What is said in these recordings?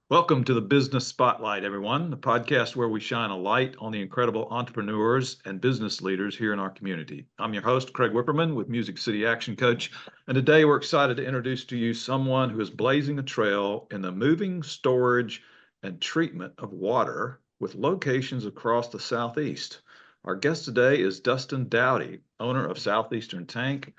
Welcome to the Business Spotlight, everyone, the podcast where we shine a light on the incredible entrepreneurs and business leaders here in our community. I'm your host, Craig Whipperman with Music City Action Coach, and today we're excited to introduce to you someone who is blazing a trail in the moving, storage, and treatment of water with locations across the Southeast. Our guest today is Dustin Dowdy, owner of Southeastern Tank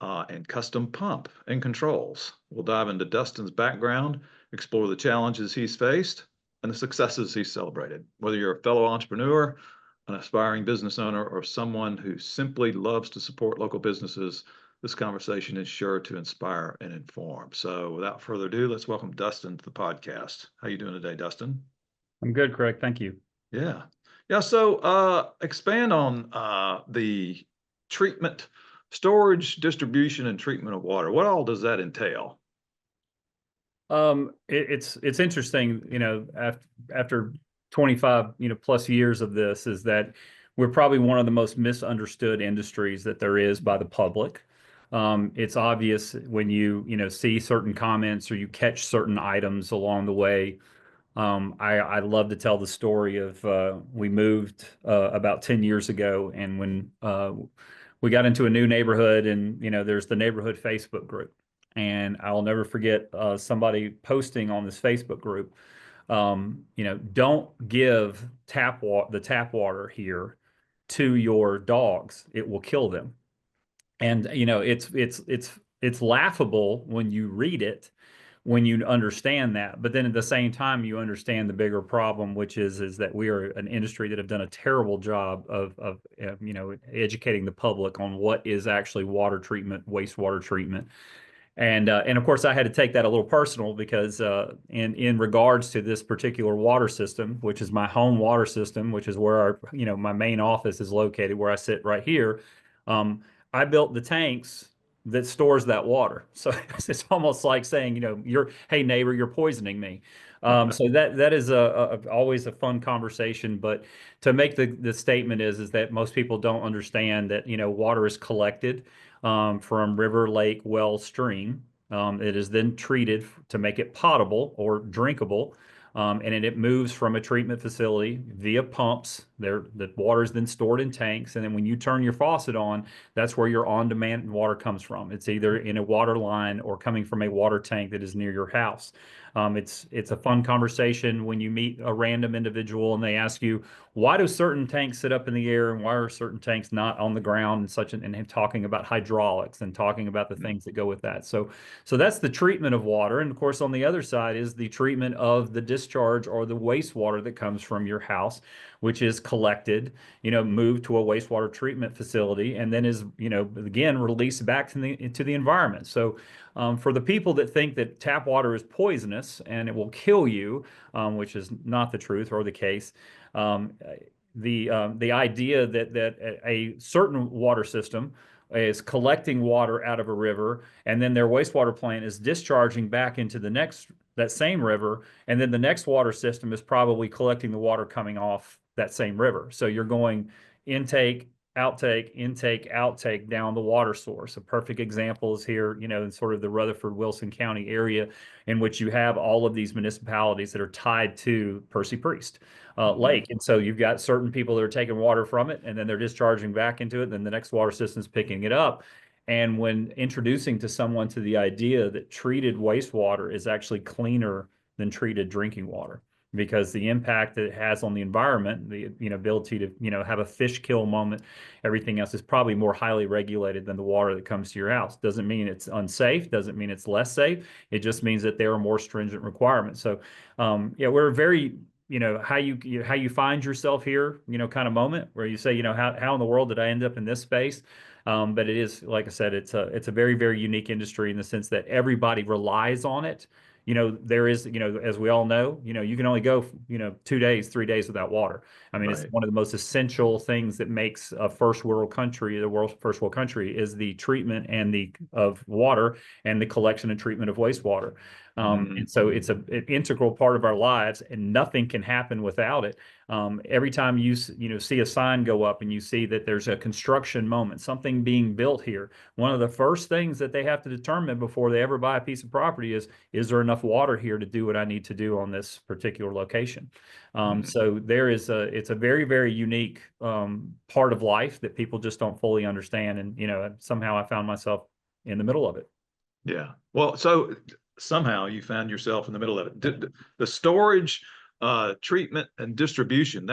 and Custom Pump and Controls. We'll dive into Dustin's background, explore the challenges he's faced, and the successes he's celebrated. Whether you're a fellow entrepreneur, an aspiring business owner, or someone who simply loves to support local businesses, this conversation is sure to inspire and inform. So without further ado, let's welcome Dustin to the podcast. How you doing today, Dustin? I'm good, Craig. Thank you. Yeah. Yeah. So expand on the treatment, storage, distribution, and treatment of water. What all does that entail? It's interesting, after 25, plus years of this, is that we're probably one of the most misunderstood industries that there is by the public. It's obvious when you see certain comments or you catch certain items along the way. I love to tell the story of we moved about 10 years ago, and when we got into a new neighborhood, and there's the neighborhood Facebook group, and I'll never forget somebody posting on this Facebook group, don't give the tap water here to your dogs; it will kill them. And it's laughable when you read it, when you understand that. But then at the same time, you understand the bigger problem, which is that we are an industry that have done a terrible job of educating the public on what is actually water treatment, wastewater treatment. And of course, I had to take that a little personal because in regards to this particular water system, which is my home water system, which is where my main office is located, where I sit right here. I built the tanks that stores that water. So it's almost like saying, hey neighbor, you're poisoning me. So that is always a fun conversation. But to make the statement is that most people don't understand that water is collected from river, lake, well, stream. It is then treated to make it potable or drinkable. And it moves from a treatment facility via pumps. The water is then stored in tanks. And then when you turn your faucet on, that's where your on-demand water comes from. It's either in a water line or coming from a water tank that is near your house. It's a fun conversation when you meet a random individual and they ask you, why do certain tanks sit up in the air and why are certain tanks not on the ground, and talking about hydraulics and talking about the things that go with that. So that's the treatment of water. And of course, on the other side is the treatment of the discharge or the wastewater that comes from your house, which is collected, moved to a wastewater treatment facility, and then is, again, released back into the environment. So for the people that think that tap water is poisonous and it will kill you, which is not the truth or the case, the idea that a certain water system is collecting water out of a river, and then their wastewater plant is discharging back into that same river, and then the next water system is probably collecting the water coming off that same river. So you're going intake, outtake, intake, outtake down the water source. A perfect example is here, in sort of the Rutherford Wilson County area, in which you have all of these municipalities that are tied to Percy Priest Lake. And so you've got certain people that are taking water from it, and then they're discharging back into it, and then the next water system is picking it up. And when introducing to someone to the idea that treated wastewater is actually cleaner than treated drinking water, because the impact that it has on the environment, the ability to have a fish kill moment, everything else is probably more highly regulated than the water that comes to your house. Doesn't mean it's unsafe, doesn't mean it's less safe. It just means that there are more stringent requirements. So we're very how you find yourself here, kind of moment where you say, how in the world did I end up in this space? But it is, like I said, it's a very, very unique industry in the sense that everybody relies on it. There is, as we all know, you can only go, 2 days, 3 days without water. I mean, It's one of the most essential things that makes a first world country, the world's first world country, is the treatment of water and the collection and treatment of wastewater. And so it's an integral part of our lives, and nothing can happen without it. Every time you see a sign go up and you see that there's a construction moment, something being built here, one of the first things that they have to determine before they ever buy a piece of property is there enough enough water here to do what I need to do on this particular location. Mm. So it's a very, very unique part of life that people just don't fully understand. And, somehow I found myself in the middle of it. Yeah. Well, so somehow you found yourself in the middle of it. The storage, treatment and distribution,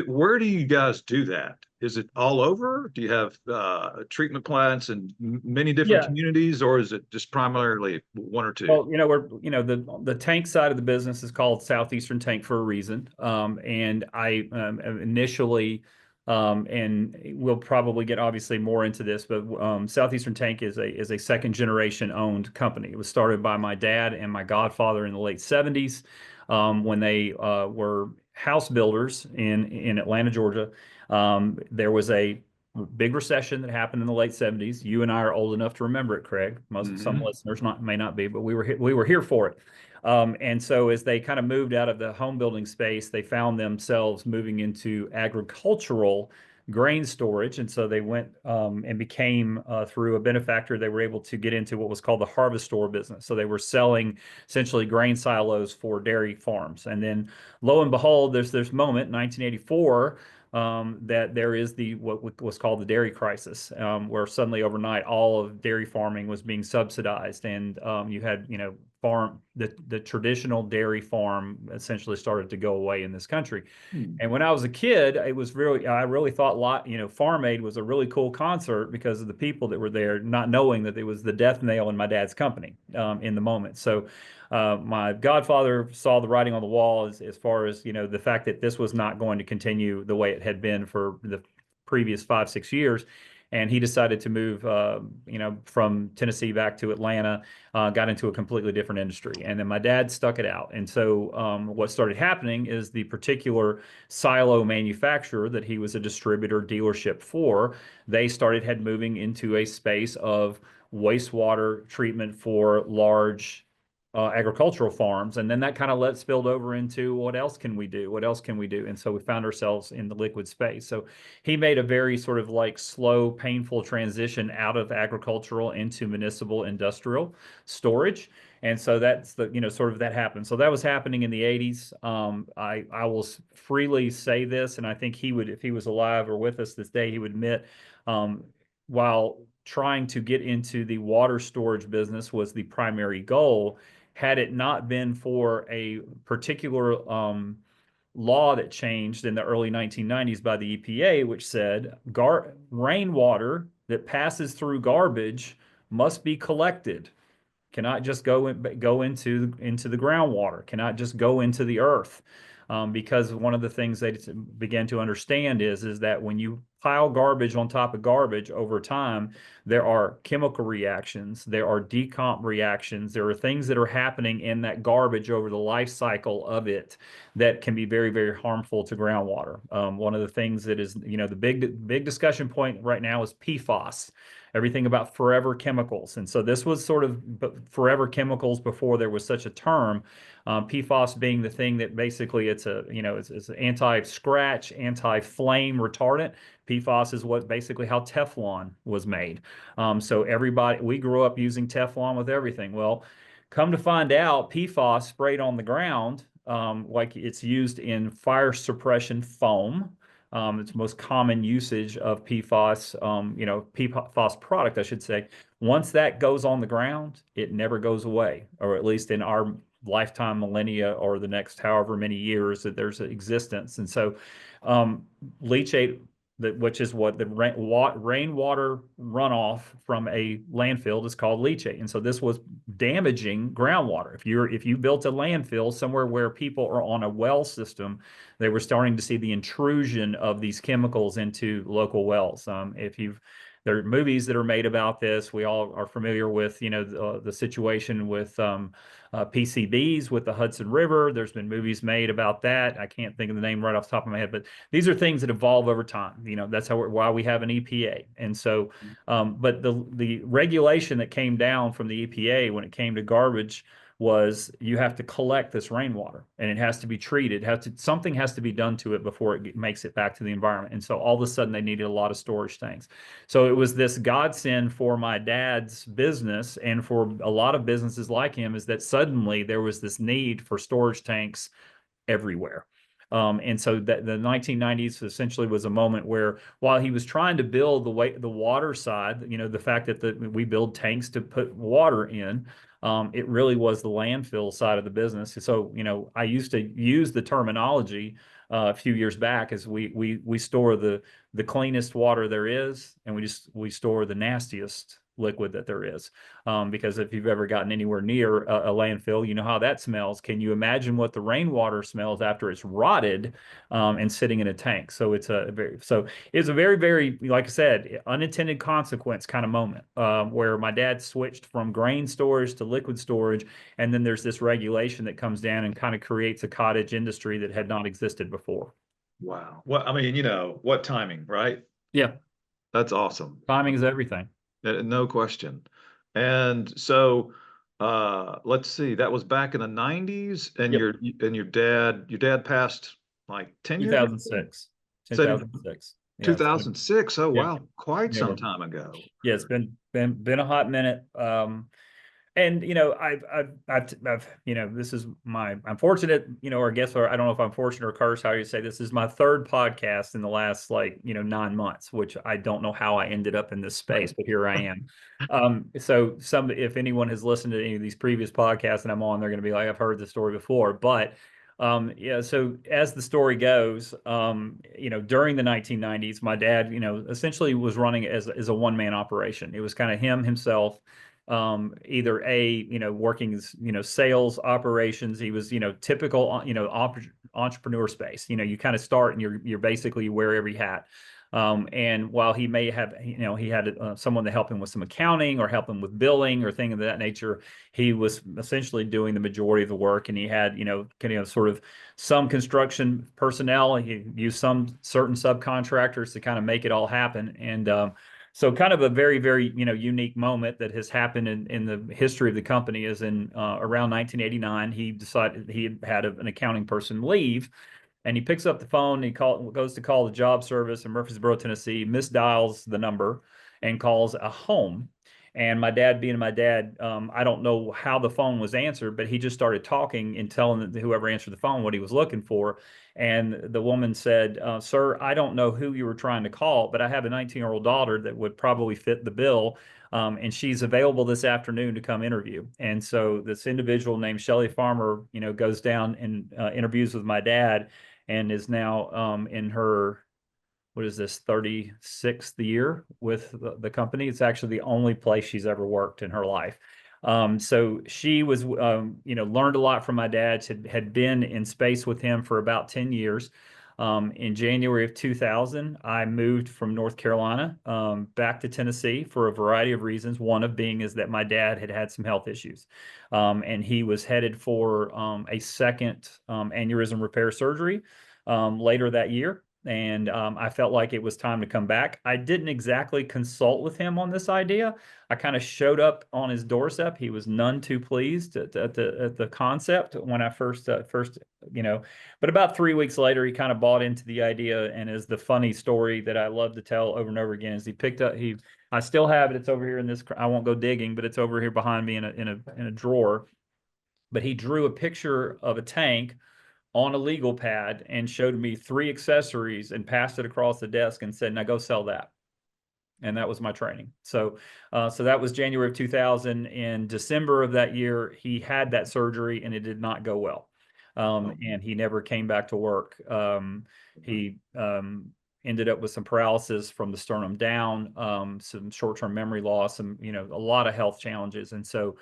where do you guys do that? Is it all over? Do you have treatment plants in many different Yeah. communities, or is it just primarily one or two? Well, the tank side of the business is called Southeastern Tank for a reason. And I initially, and we'll probably get obviously more into this, but Southeastern Tank is a second generation owned company. It was started by my dad and my godfather in the late 70s, when they were house builders in Atlanta, Georgia. There was a big recession that happened in the late 70s. You and I are old enough to remember it, Craig. Some Hmm. listeners may not be, but we were here for it. And so as they kind of moved out of the home building space, they found themselves moving into agricultural grain storage. And so they went and became, through a benefactor, they were able to get into what was called the harvest store business. So they were selling essentially grain silos for dairy farms. And then lo and behold, there's this moment, 1984, that there is what was called the dairy crisis, where suddenly overnight all of dairy farming was being subsidized, and you had the traditional dairy farm essentially started to go away in this country. Hmm. And when I was a kid, I really thought Farm Aid was a really cool concert because of the people that were there, not knowing that it was the death nail in my dad's company in the moment. So my godfather saw the writing on the wall as far as, the fact that this was not going to continue the way it had been for the previous 5, 6 years. And he decided to move, from Tennessee back to Atlanta, got into a completely different industry. And then my dad stuck it out. And so what started happening is the particular silo manufacturer that he was a distributor dealership for, they had moving into a space of wastewater treatment for large agricultural farms. And then that kind of spilled over into what else can we do? What else can we do? And so we found ourselves in the liquid space. So he made a very sort of like slow, painful transition out of agricultural into municipal industrial storage. And so that's sort of that happened. So that was happening in the 80s. I will freely say this, and I think he would, if he was alive or with us this day, he would admit, while trying to get into the water storage business was the primary goal, had it not been for a particular law that changed in the early 1990s by the EPA, which said rainwater that passes through garbage must be collected, cannot just go into the groundwater, cannot just go into the earth. Because one of the things they began to understand is that when you pile garbage on top of garbage over time, there are chemical reactions, there are decomp reactions, there are things that are happening in that garbage over the life cycle of it that can be very, very harmful to groundwater. One of the things that is, the big discussion point right now is PFAS, everything about forever chemicals. And so this was sort of forever chemicals before there was such a term. PFAS being the thing that basically it's an anti-scratch, anti-flame retardant. PFAS is what basically how Teflon was made. So we grew up using Teflon with everything. Well, come to find out, PFAS sprayed on the ground, like it's used in fire suppression foam. It's most common usage of PFAS, PFAS product, I should say. Once that goes on the ground, it never goes away, or at least in our lifetime, millennia, or the next however many years that there's existence. And so leachate, which is what the rainwater runoff from a landfill is called leachate. And so this was damaging groundwater. If you built a landfill somewhere where people are on a well system, they were starting to see the intrusion of these chemicals into local wells. There are movies that are made about this. We all are familiar with, the situation with PCBs with the Hudson River. There's been movies made about that. I can't think of the name right off the top of my head, but these are things that evolve over time. That's why we have an EPA. And so, but the regulation that came down from the EPA when it came to garbage was you have to collect this rainwater and it has to be treated. Something has to be done to it before it makes it back to the environment. And so all of a sudden they needed a lot of storage tanks. So it was this godsend for my dad's business and for a lot of businesses like him, is that suddenly there was this need for storage tanks everywhere. And so that the 1990s essentially was a moment where, while he was trying to build the water side, the fact that we build tanks to put water in, it really was the landfill side of the business. So, I used to use the terminology a few years back as we store the cleanest water there is, and we store the nastiest liquid that there is. Because if you've ever gotten anywhere near a landfill, you know how that smells. Can you imagine what the rainwater smells after it's rotted and sitting in a tank? So it's a very, very, like I said, unintended consequence kind of moment where my dad switched from grain storage to liquid storage, and then there's this regulation that comes down and kind of creates a cottage industry that had not existed before. Wow. Well, I mean, what timing, right? Yeah, That's awesome. timing is everything. No question. And so let's see, that was back in the 90s, and Yep. your dad passed like 10 years ago? 2006. Said 2006. Yeah, 2006. Oh yeah. wow, quite Yeah, some time ago. yeah, it's been a hot minute. And this is I'm fortunate, or I guess, or I don't know if I'm fortunate or cursed, how you say, this is my third podcast in the last 9 months, which I don't know how I ended up in this space, but here I am. So if anyone has listened to any of these previous podcasts and I'm on, they're going to be like, I've heard the story before, but yeah. So as the story goes, during the 1990s, my dad, essentially was running as a one-man operation. It was kind of himself, either working as, sales operations. He was, typical, entrepreneur space. You kind of start and you're basically, you wear every hat. And while he may have, he had someone to help him with some accounting or help him with billing or thing of that nature, he was essentially doing the majority of the work. And he had, kind of sort of some construction personnel. He used some certain subcontractors to kind of make it all happen. And so kind of a very, very, unique moment that has happened in the history of the company is in around 1989, he decided he had an accounting person leave. And he picks up the phone, and goes to call the job service in Murfreesboro, Tennessee, misdials the number and calls a home. And my dad, being my dad, I don't know how the phone was answered, but he just started talking and telling whoever answered the phone what he was looking for. And the woman said, "Sir, I don't know who you were trying to call, but I have a 19-year-old daughter that would probably fit the bill. And she's available this afternoon to come interview." And so this individual named Shelley Farmer, goes down and interviews with my dad, and is now in her, what is this, 36th year with the company. It's actually the only place she's ever worked in her life. So she was, learned a lot from my dad, had been in space with him for about 10 years. In January of 2000, I moved from North Carolina back to Tennessee for a variety of reasons. One of being is that my dad had some health issues, and he was headed for a second aneurysm repair surgery later that year. And I felt like it was time to come back. I didn't exactly consult with him on this idea. I kind of showed up on his doorstep. He was none too pleased at the concept when I first, but about 3 weeks later, he kind of bought into the idea. And is the funny story that I love to tell over and over again is I still have it. It's over here in this, I won't go digging, but it's over here behind me in a drawer. But he drew a picture of a tank on a legal pad and showed me 3 accessories and passed it across the desk and said, "Now go sell that." And that was my training. So that was January of 2000. In December of that year, he had that surgery and it did not go well. And he never came back to work. He ended up with some paralysis from the sternum down, some short-term memory loss, and a lot of health challenges. And so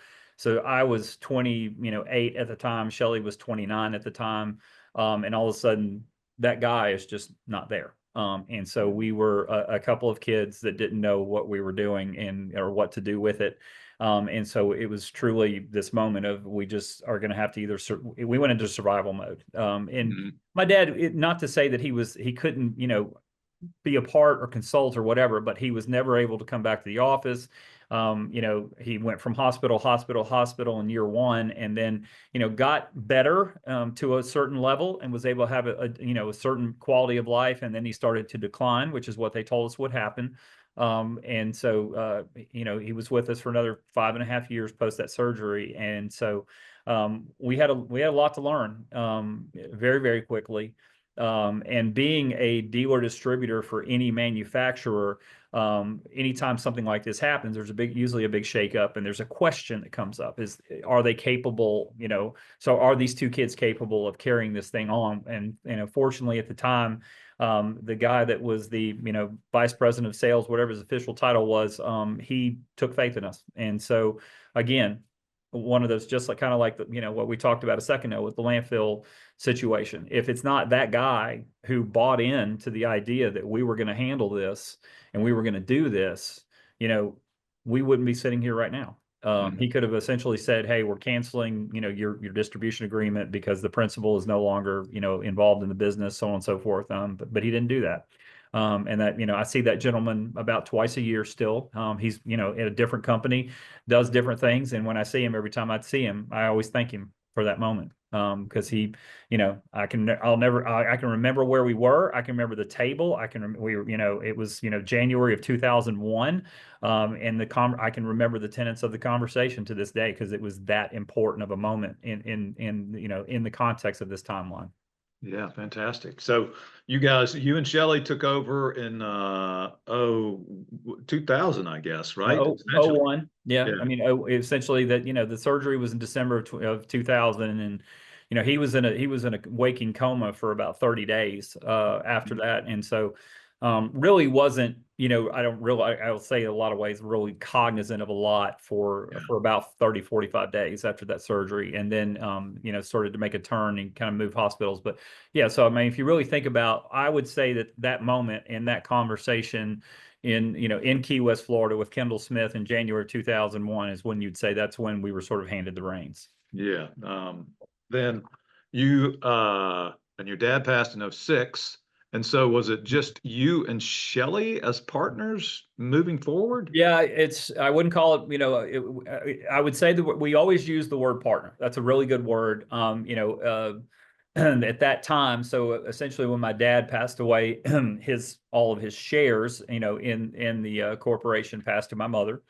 I was 28 at the time. Shelley was 29 at the time. And all of a sudden, that guy is just not there. And so we were a couple of kids that didn't know what we were doing or what to do with it. And so it was truly this moment of, we just are going to have to we went into survival mode. And my dad, not to say that he couldn't, be a part or consult or whatever, but he was never able to come back to the office. He went from hospital in year one, and then, got better to a certain level and was able to have a certain quality of life. And then he started to decline, which is what they told us would happen. And so, he was with us for another 5.5 years post that surgery. And so, we had a lot to learn, very, very quickly. And being a dealer distributor for any manufacturer, anytime something like this happens, there's usually a big shakeup, and there's a question that comes up: are they capable? So are these two kids capable of carrying this thing on? And fortunately, at the time, the guy that was the vice president of sales, whatever his official title was, he took faith in us. And so, again, one of those, just like kind of like what we talked about a second ago with the landfill situation. If it's not that guy who bought into the idea that we were going to handle this and we were going to do this, we wouldn't be sitting here right now. He could have essentially said, "Hey, we're canceling, your distribution agreement because the principal is no longer, involved in the business, so on and so forth." But he didn't do that. And that, I see that gentleman about twice a year still. He's, in a different company, does different things. And when I see him, every time I see him, I always thank him for that moment. Because he, I can remember where we were. I can remember the table. It was, January of 2001. And I can remember the tenets of the conversation to this day, because it was that important of a moment in the context of this timeline. Yeah, fantastic. So you and Shelley took over in 2000, I guess, right? Oh, Essentially. 01. Yeah. Yeah. I mean, essentially that, the surgery was in December of 2000. And, he was in a waking coma for about 30 days, after that. And so, really wasn't, I'll say in a lot of ways, really cognizant of a lot for about 30, 45 days after that surgery. And then, started to make a turn and kind of move hospitals. But yeah, so I mean, if you really think about, I would say that moment in that conversation in Key West, Florida, with Kendall Smith in January 2001 is when you'd say that's when we were sort of handed the reins. Yeah. Then you and your dad passed in '06. And so was it just you and Shelley as partners moving forward? Yeah, I wouldn't call it, I would say that we always use the word partner. That's a really good word. At that time, so essentially when my dad passed away, all of his shares, in the corporation passed to my mother,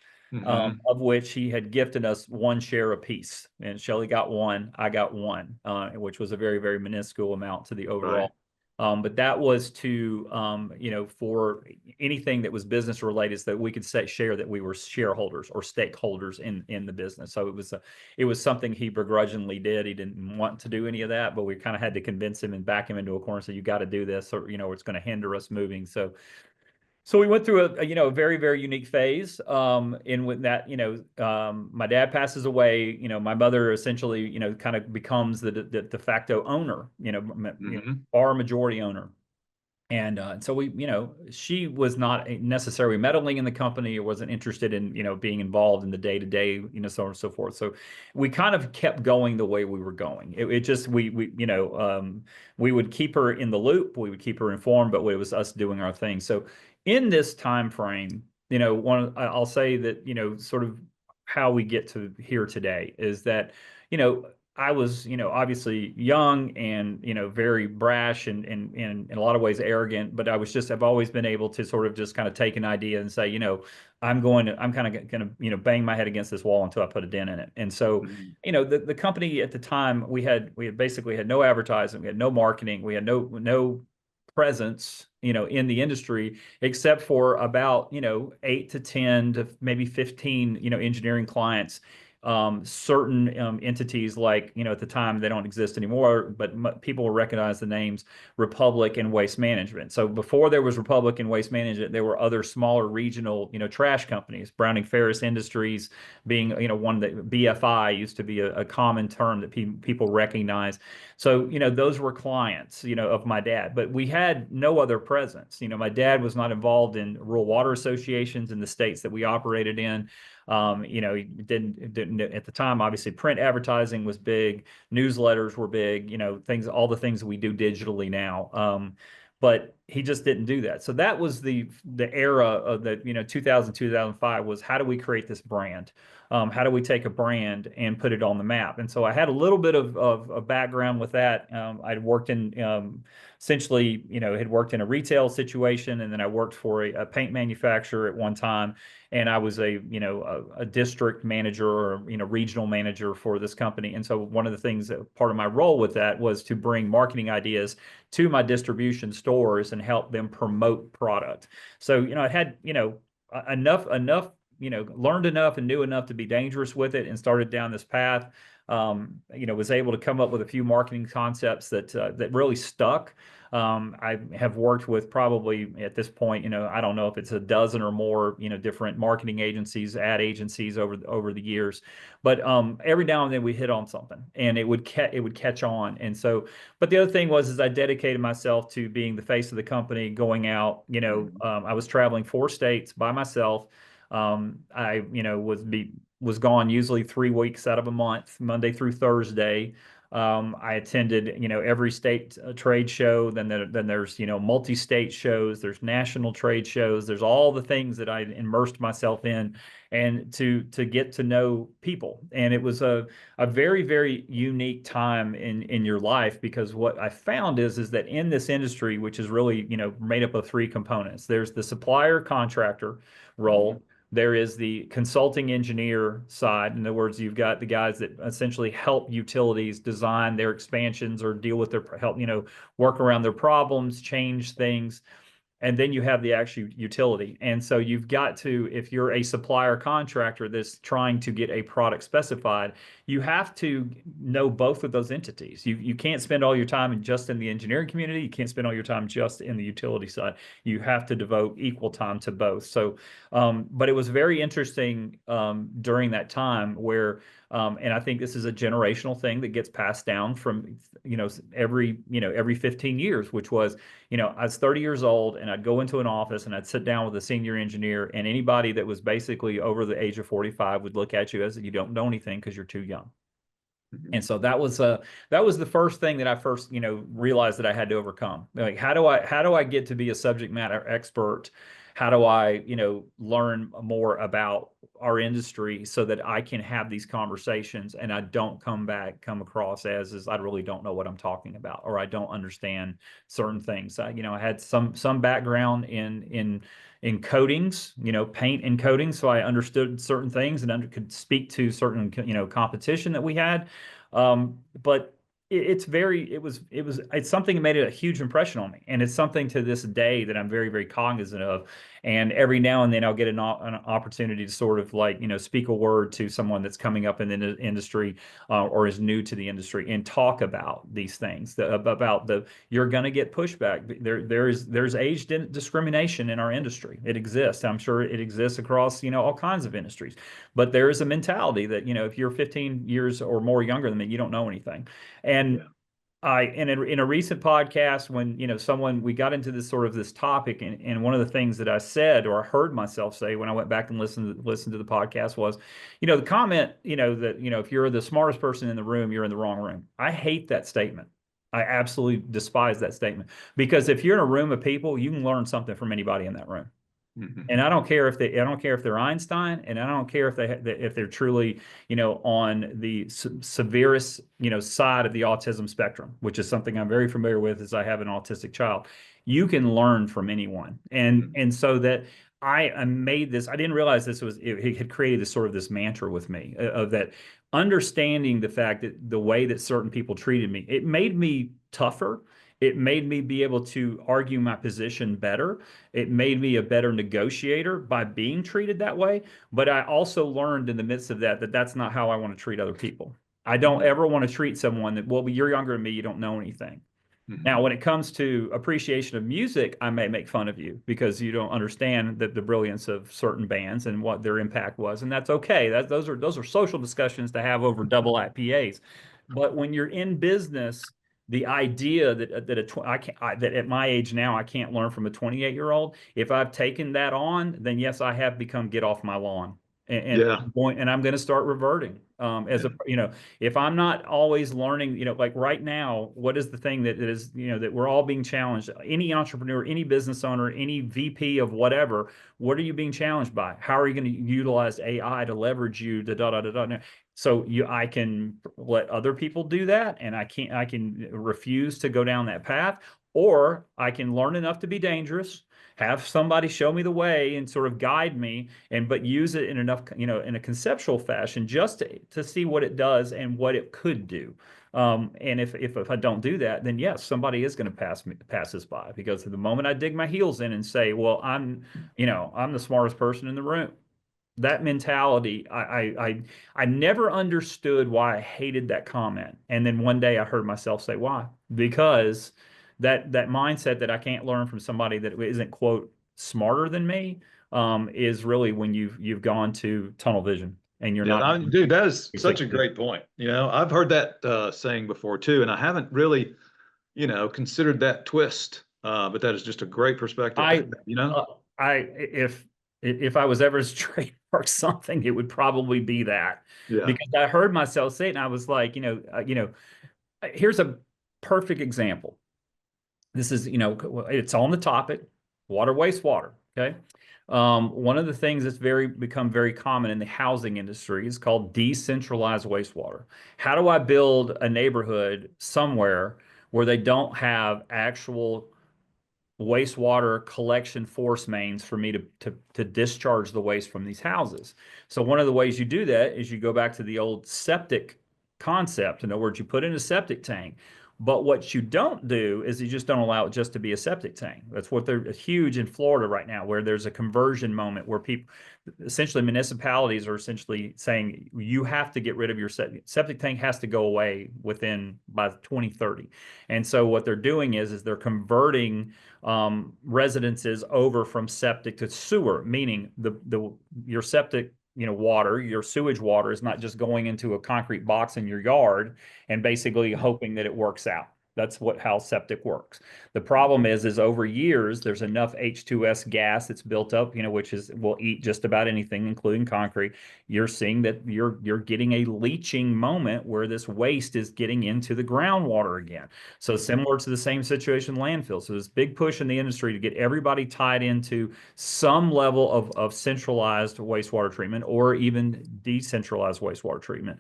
of which he had gifted us one share apiece. And Shelley got one, I got one, which was a very, very minuscule amount to the Right. overall. But that was to, for anything that was business related, so that we could share that we were shareholders or stakeholders in the business. So it was something he begrudgingly did. He didn't want to do any of that, but we kind of had to convince him and back him into a corner. So you got to do this, or it's going to hinder us moving. So we went through a very, very unique phase, in with that, my dad passes away, my mother essentially, kind of becomes the de facto owner, our majority owner. And so she was not necessarily meddling in the company, or wasn't interested in, being involved in the day to day, so on and so forth. So we kind of kept going the way we were going. It just, we would keep her in the loop, we would keep her informed, but it was us doing our thing. So in this time frame, I'll say that, sort of how we get to here today is that, I was, obviously young and, very brash and in a lot of ways arrogant, but I've always been able to sort of just kind of take an idea and say, I'm kind of going to, bang my head against this wall until I put a dent in it. And so, the company at the time, we had basically had no advertising, we had no marketing, we had no presence, in the industry, except for about, 8 to 10 to maybe 15, engineering clients. Certain entities, like, at the time, they don't exist anymore, but people will recognize the names Republic and Waste Management. So before there was Republic and Waste Management, there were other smaller regional, trash companies. Browning Ferris Industries being, one that BFI used to be a common term that people recognize. So, those were clients, of my dad, but we had no other presence. My dad was not involved in rural water associations in the states that we operated in. He didn't at the time. Obviously, print advertising was big, newsletters were big, all the things that we do digitally now. but he just didn't do that. So that was the era of the 2000 2005 was how do we create this brand? How do we take a brand and put it on the map? And so I had a little bit of a background with that. I'd worked in essentially, had worked in a retail situation, and then I worked for a paint manufacturer at one time, and I was a district manager or regional manager for this company. And so one of the things that part of my role with that was to bring marketing ideas to my distribution stores and help them promote product. So I had enough learned enough and knew enough to be dangerous with it, and started down this path. Was able to come up with a few marketing concepts that really stuck. I have worked with probably at this point, I don't know if it's a dozen or more, different marketing agencies, ad agencies over the years, but every now and then we hit on something, and it would catch on. And so, but the other thing was I dedicated myself to being the face of the company, going out. I was traveling 4 states by myself. I was gone usually 3 weeks out of a month, Monday through Thursday. I attended, every state trade show. Then there's, multi-state shows. There's national trade shows. There's all the things that I immersed myself in, and to get to know people. And it was a very, very unique time in your life, because what I found is that in this industry, which is really, made up of 3 components, there's the supplier contractor role. There is the consulting engineer side. In other words, you've got the guys that essentially help utilities design their expansions or deal with their help, work around their problems, change things. And then you have the actual utility. And so you've got to, if you're a supplier contractor that's trying to get a product specified, you have to know both of those entities. You can't spend all your time just in the engineering community. You can't spend all your time just in the utility side. You have to devote equal time to both. So, but it was very interesting during that time where, and I think this is a generational thing that gets passed down from, every 15 years, which was, I was 30 years old, and I'd go into an office and I'd sit down with a senior engineer, and anybody that was basically over the age of 45 would look at you as you don't know anything because you're too young. And so that was the first thing that I first, realized that I had to overcome. Like, how do I get to be a subject matter expert? How do I, learn more about our industry so that I can have these conversations and I don't come across as I really don't know what I'm talking about, or I don't understand certain things. I had some background in coatings, paint and coatings, so I understood certain things and could speak to certain, competition that we had. But it's something that made a huge impression on me, and it's something to this day that I'm very, very cognizant of. And every now and then I'll get an opportunity to sort of speak a word to someone that's coming up in the industry, or is new to the industry, and talk about these things, you're going to get pushback. There's age discrimination in our industry. It exists. I'm sure it exists across all kinds of industries, but there is a mentality that if you're 15 years or more younger than me, you don't know anything. And in a recent podcast, when we got into this topic, and one of the things that I said, or I heard myself say when I went back and listened to the podcast, was, the comment, that if you're the smartest person in the room, you're in the wrong room. I hate that statement. I absolutely despise that statement, because if you're in a room of people, you can learn something from anybody in that room. And I don't care if they're Einstein, and I don't care if they're truly, on the severest, side of the autism spectrum, which is something I'm very familiar with, as I have an autistic child. You can learn from anyone, and so that I made this. I didn't realize it had created this mantra with me, of that, understanding the fact that the way that certain people treated me, it made me tougher. It made me be able to argue my position better. It made me a better negotiator by being treated that way. But I also learned in the midst of that that's not how I want to treat other people. I don't ever want to treat someone that, well, you're younger than me, you don't know anything. Now, when it comes to appreciation of music, I may make fun of you because you don't understand the brilliance of certain bands and what their impact was, and that's okay. Those are social discussions to have over double IPAs. But when you're in business, the idea that at my age now I can't learn from a 28-year-old. If I've taken that on, then yes, I have become get off my lawn. Yeah. And I'm going to start reverting. As a, if I'm not always learning, like right now, what is the thing that is, that we're all being challenged? Any entrepreneur, any business owner, any VP of whatever, what are you being challenged by? How are you going to utilize AI to leverage you to da da da da? So I can let other people do that, and I can refuse to go down that path, or I can learn enough to be dangerous, have somebody show me the way and sort of guide me, but use it in enough, in a conceptual fashion, just to see what it does and what it could do. And if I don't do that, then yes, somebody is going to pass us by, because the moment I dig my heels in and say, well, I'm the smartest person in the room. That mentality, I never understood why I hated that comment. And then one day I heard myself say, why? Because that mindset that I can't learn from somebody that isn't, quote, smarter than me, is really when you've gone to tunnel vision and you're not. Dude, that is such a great point. I've heard that saying before too, and I haven't really, considered that twist. But that is just a great perspective to I, have, you know? I, if I was ever to trademark something, it would probably be that, Yeah. because I heard myself say it and I was like, here's a perfect example. This is, it's on the topic, water, wastewater. Okay. One of the things that's become very common in the housing industry is called decentralized wastewater. How do I build a neighborhood somewhere where they don't have actual wastewater collection force mains for me to discharge the waste from these houses? So one of the ways you do that is you go back to the old septic concept. In other words, you put in a septic tank. But what you don't do is you just don't allow it just to be a septic tank. That's what they're huge in Florida right now, where there's a conversion moment where people, essentially municipalities, are essentially saying you have to get rid of your septic tank, has to go away by 2030. And so what they're doing is they're converting residences over from septic to sewer, meaning your septic water, your sewage water, is not just going into a concrete box in your yard and basically hoping that it works out. That's how septic works. The problem is over years, there's enough H2S gas that's built up, which will eat just about anything, including concrete. You're seeing that you're getting a leaching moment where this waste is getting into the groundwater again. So similar to the same situation in landfill. So this big push in the industry to get everybody tied into some level of centralized wastewater treatment, or even decentralized wastewater treatment.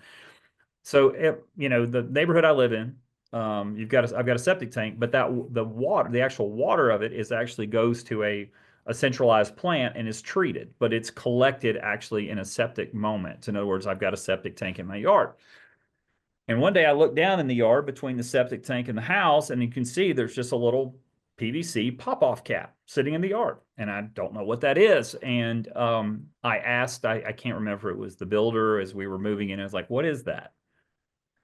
So, the neighborhood I live in, I've got a septic tank, but the actual water of it actually goes to a centralized plant and is treated, but it's collected actually in a septic moment. In other words, I've got a septic tank in my yard. And one day I look down in the yard between the septic tank and the house, and you can see there's just a little PVC pop-off cap sitting in the yard. And I don't know what that is. And I asked, I can't remember if it was the builder as we were moving in. I was like, what is that?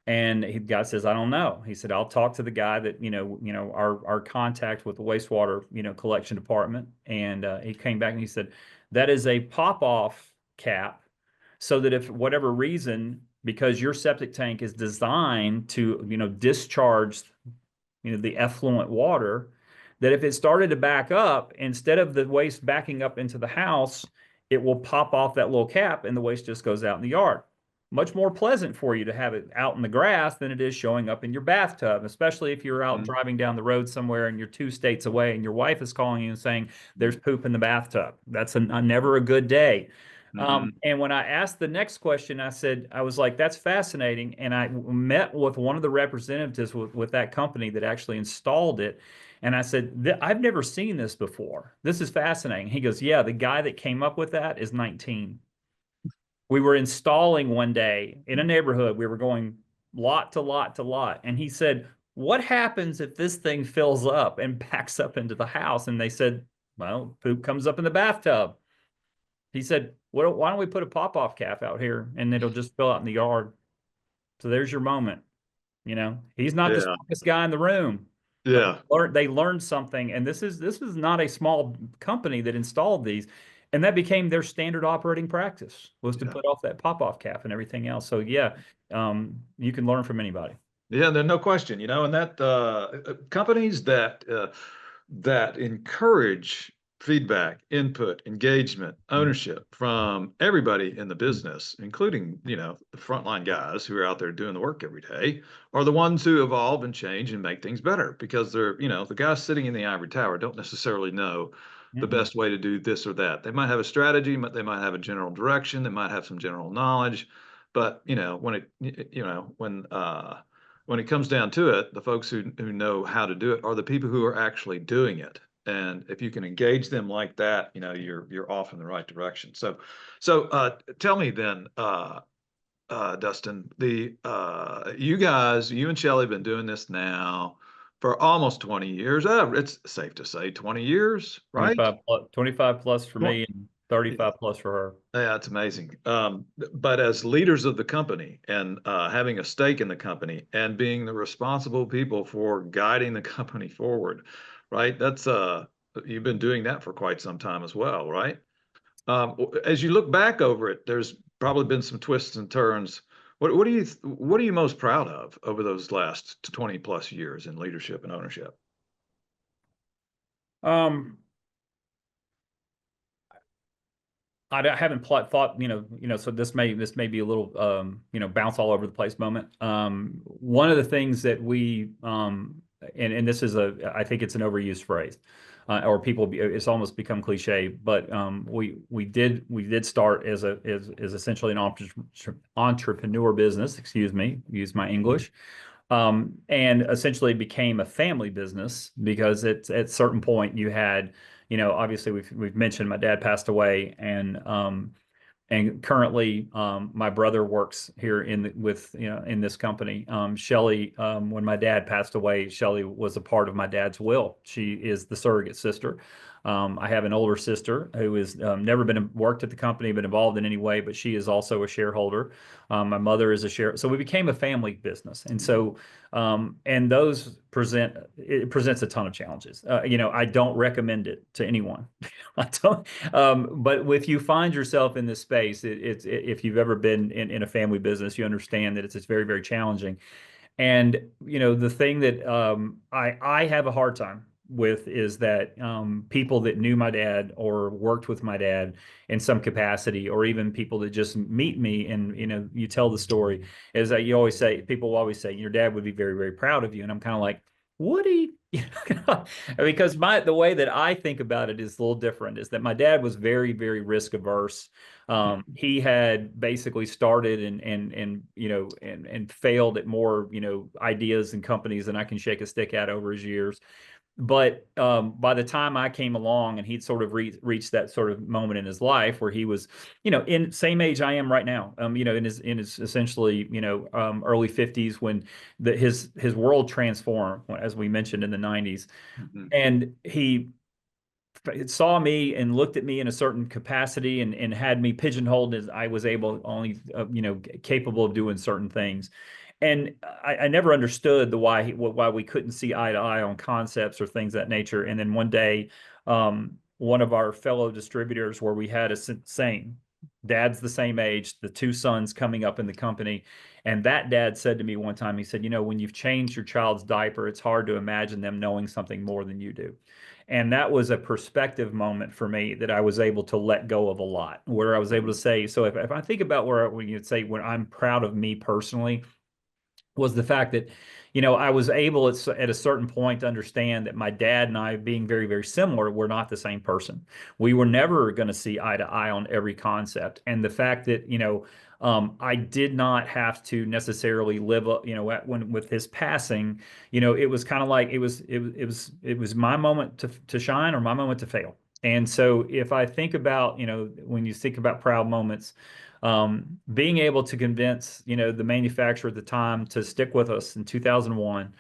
And the guy says, I don't know. He said, I'll talk to the guy that, our contact with the wastewater, collection department. And he came back and he said, that is a pop-off cap, so that if whatever reason, because your septic tank is designed to, discharge, the effluent water, that if it started to back up, instead of the waste backing up into the house, it will pop off that little cap and the waste just goes out in the yard. Much more pleasant for you to have it out in the grass than it is showing up in your bathtub, especially if you're out driving down the road somewhere and you're 2 states away and your wife is calling you and saying there's poop in the bathtub. That's never a good day. And when I asked the next question, I was like, that's fascinating. And I met with one of the representatives with that company that actually installed it. And I said, I've never seen this before. This is fascinating. He goes, yeah, the guy that came up with that is 19. We were installing one day in a neighborhood. We were going lot to lot to lot. And he said, what happens if this thing fills up and backs up into the house? And they said, well, poop comes up in the bathtub. He said, well, why don't we put a pop-off cap out here and it'll just fill out in the yard? So there's your moment. He's not the Yeah. smartest guy in the room, but Yeah. they learned something. And this is not a small company that installed these. And that became their standard operating practice, was to put off that pop-off cap and everything else. So yeah, you can learn from anybody. Yeah, there's no question, and that companies that encourage feedback, input, engagement, ownership from everybody in the business, including, the frontline guys who are out there doing the work every day, are the ones who evolve and change and make things better because they're, the guys sitting in the ivory tower don't necessarily know the Mm-mm. best way to do this or that. They might have a strategy, but they might have a general direction, they might have some general knowledge, but when it comes down to it, the folks who know how to do it are the people who are actually doing it. And if you can engage them like that, you're off in the right direction. So tell me then, Dustin, you and Shelley have been doing this now for almost 20 years. It's safe to say 20 years, right? 25 plus for Twen- me and 35 plus for her. Yeah, it's amazing. But as leaders of the company and having a stake in the company and being the responsible people for guiding the company forward, right? You've been doing that for quite some time as well, right? As you look back over it, there's probably been some twists and turns. What are you most proud of over those last 20 plus years in leadership and ownership? Um, haven't thought, so this may be a little, bounce all over the place moment. One of the things that and this is I think it's an overused phrase, or it's almost become cliche, but we did start as essentially an entrepreneur business, excuse me, use my English. And essentially became a family business because at certain point you had, obviously we've mentioned my dad passed away, and currently my brother works here in this company. Shelley, when my dad passed away, Shelley was a part of my dad's will. She is the surrogate sister. I have an older sister who has never been worked at the company, been involved in any way, but she is also a shareholder. My mother is a share, so we became a family business, and so and it presents a ton of challenges. I don't recommend it to anyone. I don't. But if you find yourself in this space, if you've ever been in a family business, you understand that it's very, very challenging. And the thing that I have a hard time with is that people that knew my dad or worked with my dad in some capacity, or even people that just meet me and you tell the story, is that people will always say your dad would be very, very proud of you, and I'm kind of like, would he? Because the way that I think about it is a little different. Is that my dad was very, very risk averse. He had basically started and failed at more ideas and companies than I can shake a stick at over his years. But by the time I came along and he'd sort of reached that sort of moment in his life where he was, in same age I am right now, in his essentially, early 50s, when his world transformed, as we mentioned, in the 90s. Mhm. And he saw me and looked at me in a certain capacity, and had me pigeonholed as I was only capable of doing certain things. And I never understood why we couldn't see eye to eye on concepts or things of that nature. And then one day, one of our fellow distributors, where we had same dad's the same age, the two sons coming up in the company, and that dad said to me one time, he said, when you've changed your child's diaper, it's hard to imagine them knowing something more than you do. And that was a perspective moment for me that I was able to let go of a lot, where I was able to say, so if I think about when you'd say when I'm proud of me personally, was the fact that, I was able at a certain point to understand that my dad and I, being very, very similar, were not the same person. We were never going to see eye to eye on every concept. And the fact that, I did not have to necessarily live, with his passing, it was kind of like it was my moment to shine or my moment to fail. And so if I think about, when you think about proud moments, being able to convince, the manufacturer at the time to stick with us in 2001,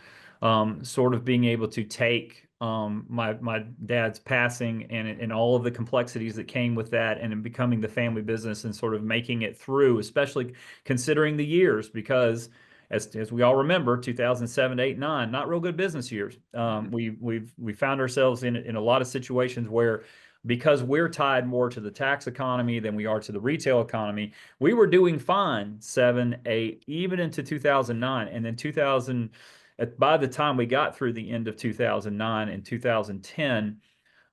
sort of being able to take my dad's passing and all of the complexities that came with that, and in becoming the family business and sort of making it through, especially considering the years, because as we all remember, 2007, 8, 9, not real good business years. We found ourselves in a lot of situations where, because we're tied more to the tax economy than we are to the retail economy, we were doing fine 7, 8, even into 2009, and then 2000. By the time we got through the end of 2009 and 2010,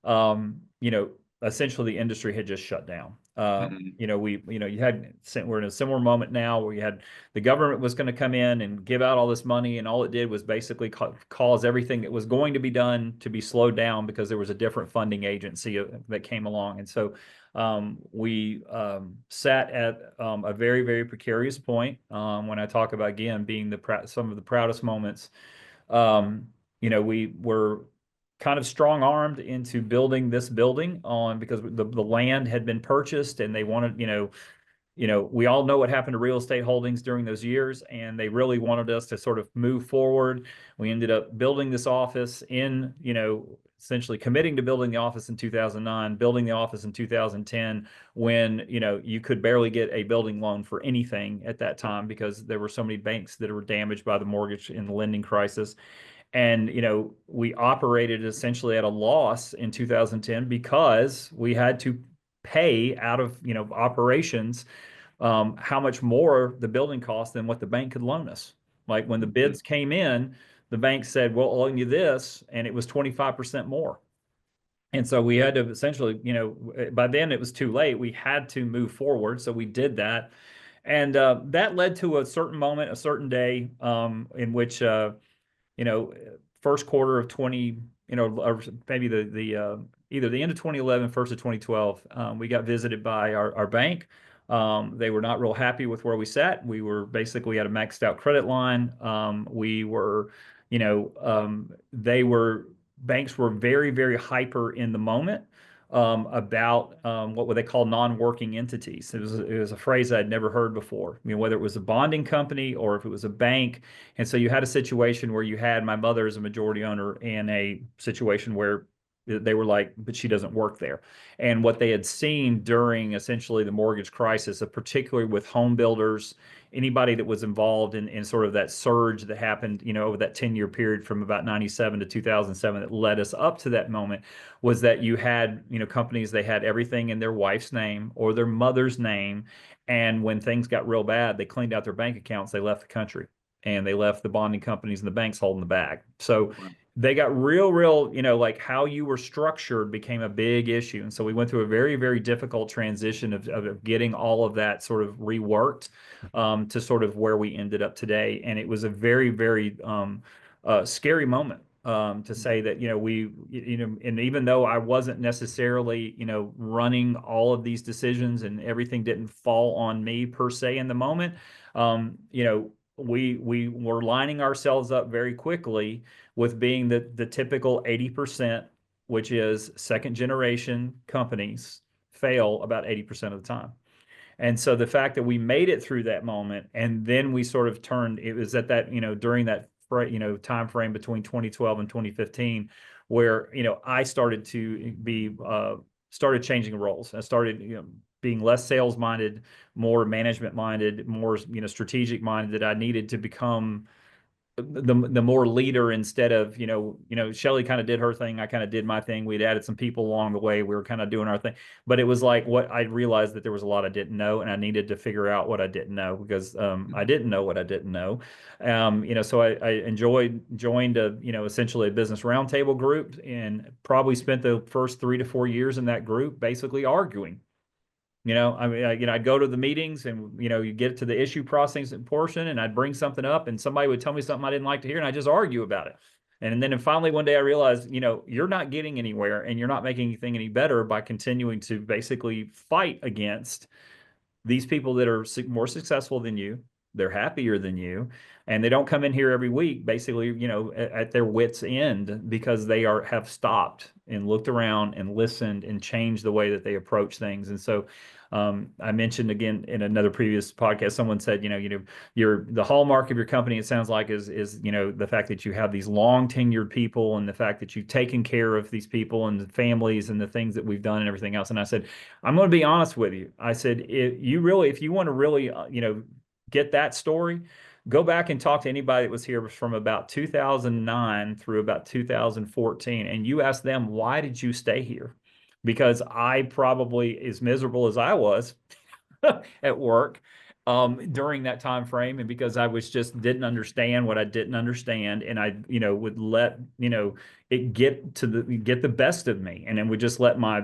you know, essentially the industry had just shut down. Mhm. You know, we're in a similar moment now where you had the government was going to come in and give out all this money, and all it did was basically cause everything that was going to be done to be slowed down because there was a different funding agency that came along. And so we sat at a very, very precarious point. When I talk about, again, being some of the proudest moments, um, you know, we were kind of strong armed into building this building on because the land had been purchased and they wanted, we all know what happened to real estate holdings during those years, and they really wanted us to sort of move forward. We ended up building this office essentially committing to building the office in 2009, building the office in 2010, when, you could barely get a building loan for anything at that time because there were so many banks that were damaged by the mortgage and the lending crisis. And, we operated essentially at a loss in 2010 because we had to pay out of, operations how much more the building cost than what the bank could loan us. Like when the Mhm. bids came in, the bank said, "Well, I'll loan you this," and it was 25% more. And so we had to essentially, by then it was too late. We had to move forward. So we did that. And that led to a certain moment, a certain day in which you know, first quarter of 20, or maybe the either the end of 2011, first of 2012, we got visited by our bank. They were not real happy with where we sat. We were basically at a maxed out credit line. We were, banks were very, very hyper in the moment about what would they call non-working entities. It was a phrase I'd never heard before. Whether it was a bonding company or if it was a bank. And so you had a situation where you had my mother as a majority owner in a situation where they were like, but she doesn't work there. And what they had seen during essentially the mortgage crisis, particularly with home builders, anybody that was involved in sort of that surge that happened, over that 10-year period from about 97 to 2007 that led us up to that moment, was that you had, companies, they had everything in their wife's name or their mother's name. And when things got real bad, they cleaned out their bank accounts, they left the country and they left the bonding companies and the banks holding the bag. So Wow. they got real, like how you were structured became a big issue. And so we went through a very, very difficult transition of getting all of that sort of reworked to sort of where we ended up today. And it was a very, very scary moment to say that, and even though I wasn't necessarily, running all of these decisions and everything didn't fall on me per se in the moment, we were lining ourselves up very quickly with being the typical 80%, which is second generation companies fail about 80% of the time. And so the fact that we made it through that moment and then we sort of turned, it was at that, during that, time frame between 2012 and 2015, where, I started to started changing roles. I started, being less sales minded, more management minded, more, strategic minded, that I needed to become the more leader instead of, Shelly kind of did her thing. I kind of did my thing. We'd added some people along the way. We were kind of doing our thing, but it was like what I realized that there was a lot I didn't know, and I needed to figure out what I didn't know because I didn't know what I didn't know. So I joined a, essentially a business roundtable group, and probably spent the first 3 to 4 years in that group basically arguing. I mean, I'd go to the meetings and, you get to the issue processing portion and I'd bring something up and somebody would tell me something I didn't like to hear and I just argue about it. And then finally one day I realized, you're not getting anywhere and you're not making anything any better by continuing to basically fight against these people that are more successful than you. They're happier than you, and they don't come in here every week basically, at their wits end because they have stopped and looked around and listened and changed the way that they approach things. And so I mentioned again in another previous podcast, someone said, you're the hallmark of your company, it sounds like, is the fact that you have these long tenured people and the fact that you've taken care of these people and the families and the things that we've done and everything else. And I said, I'm going to be honest with you. I said, if you want to really, get that story, go back and talk to anybody that was here from about 2009 through about 2014, and you ask them, why did you stay here? Because I probably, as miserable as I was at work, during that time frame, and because I was just didn't understand what I didn't understand, and I, would let, it get the best of me, and then would just let my,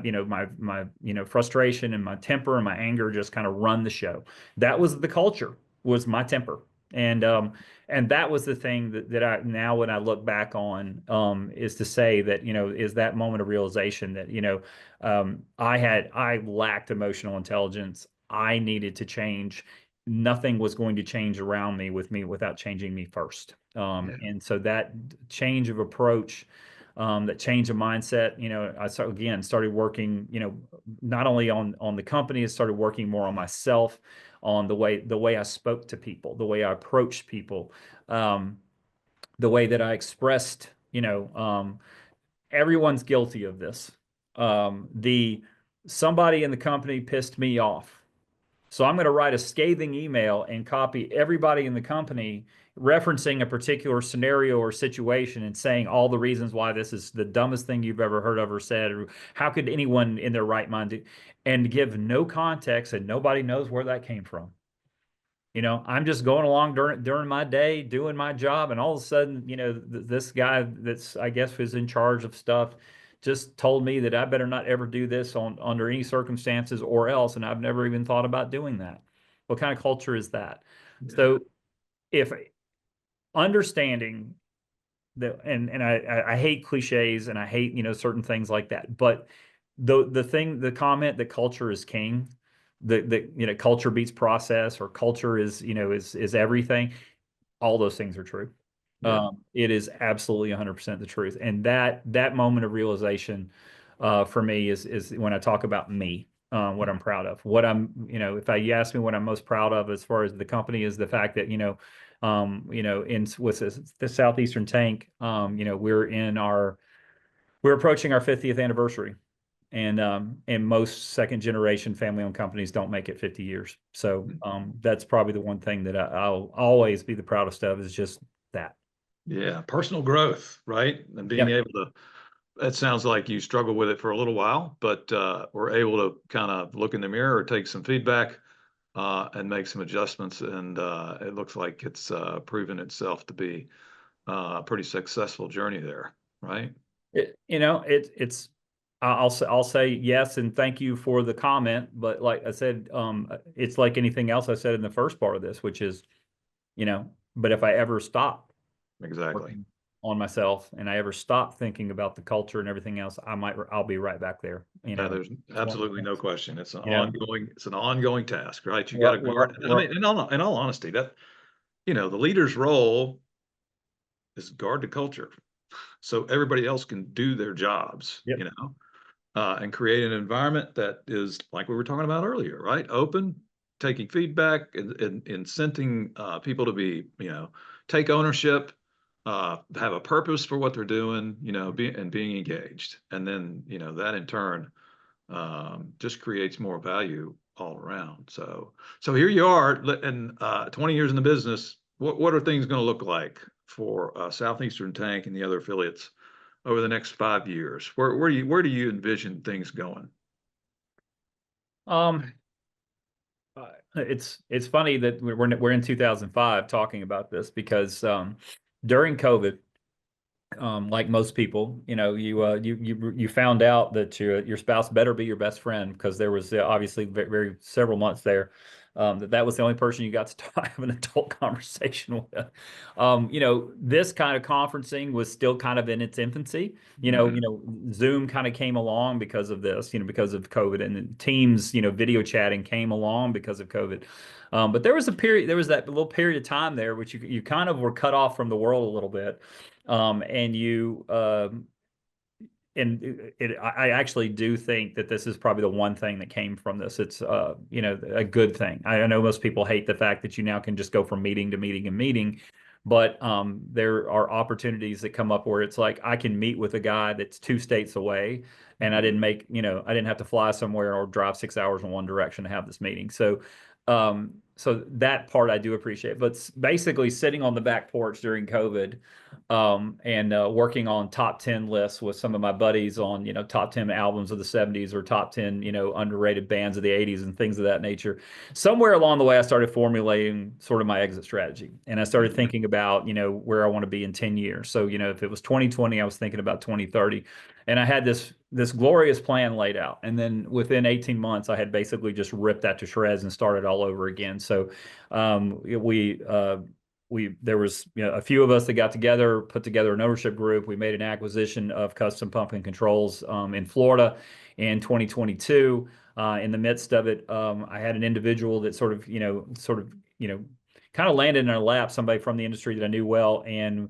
frustration and my temper and my anger just kind of run the show. That was the culture, was my temper. And that was the thing that I now, when I look back on, is to say that, is that moment of realization that, I lacked emotional intelligence. I needed to change. Nothing was going to change around me without changing me first. Yeah. And so that change of approach, that change of mindset, again started working, not only on the company, I started working more on myself, on the way I spoke to people, the way I approached people, um, the way that I expressed, everyone's guilty of this. The Somebody in the company pissed me off. So I'm going to write a scathing email and copy everybody in the company, referencing a particular scenario or situation and saying all the reasons why this is the dumbest thing you've ever heard of or said, or how could anyone in their right mind do, and give no context, and nobody knows where that came from. I'm just going along during my day, doing my job, and all of a sudden, this guy that's, I guess, is in charge of stuff just told me that I better not ever do this under any circumstances or else, and I've never even thought about doing that. What kind of culture is that? Yeah. So, if understanding that, and I hate cliches, and I hate, certain things like that, but the comment that culture is king, that culture beats process, or culture is, is everything. All those things are true. Yeah. It is absolutely 100% the truth. And that moment of realization, for me, is when I talk about me, what I'm proud of. What I'm, if you ask me what I'm most proud of as far as the company, is the fact that, in with the Southeastern Tank, we're approaching our 50th anniversary. And most second generation family owned companies don't make it 50 years. So that's probably the one thing that I'll always be the proudest of, is just that. Yeah. Personal growth, right? And being Yep. able to, it sounds like you struggled with it for a little while, but were able to kind of look in the mirror or take some feedback and make some adjustments. And it looks like it's proven itself to be a pretty successful journey there, right? It's I'll say yes and thank you for the comment, but like I said, it's like anything else I said in the first part of this, which is, but if I ever stop Exactly. working on myself, and I ever stop thinking about the culture and everything else, I'll be right back there. There's It's one of absolutely the no things, question. you know. It's an ongoing task, right? You got to Well, guard. I mean, in all honesty, that, the leader's role is guard the culture, so everybody else can do their jobs, yep. and create an environment that is like we were talking about earlier, right? Open, taking feedback, and incenting people to be, take ownership, have a purpose for what they're doing, and being engaged. And then, that in turn just creates more value all around. So here you are, and 20 years in the business. What are things going to look like for Southeastern Tank and the other affiliates over the next 5 years? Where do you envision things going? Um, it's funny that we're in 2005 talking about this, because during COVID, like most people, you found out that your spouse better be your best friend, because there was obviously very several months there, that was the only person you got to have an adult conversation with. This kind of conferencing was still kind of in its infancy. Mhm. Zoom kind of came along because of this, because of COVID, and then Teams, video chatting came along because of COVID. But there was that little period of time there, which you kind of were cut off from the world a little bit. And I actually do think that this is probably the one thing that came from this. It's a good thing. I know most people hate the fact that you now can just go from meeting to meeting and meeting, but there are opportunities that come up where it's like I can meet with a guy that's 2 states away, and I didn't have to fly somewhere or drive 6 hours in one direction to have this meeting. So so that part I do appreciate. But basically, sitting on the back porch during COVID, and working on top 10 lists with some of my buddies on, top 10 albums of the 70s or top 10, underrated bands of the 80s and things of that nature. Somewhere along the way, I started formulating sort of my exit strategy. And I started thinking about, where I want to be in 10 years. So, if it was 2020, I was thinking about 2030. And I had this glorious plan laid out. And then within 18 months, I had basically just ripped that to shreds and started all over again. So there was a few of us that got together, put together an ownership group. We made an acquisition of Custom Pump and Controls in Florida in 2022. In the midst of it, I had an individual that kind of landed in our lap, somebody from the industry that I knew well. And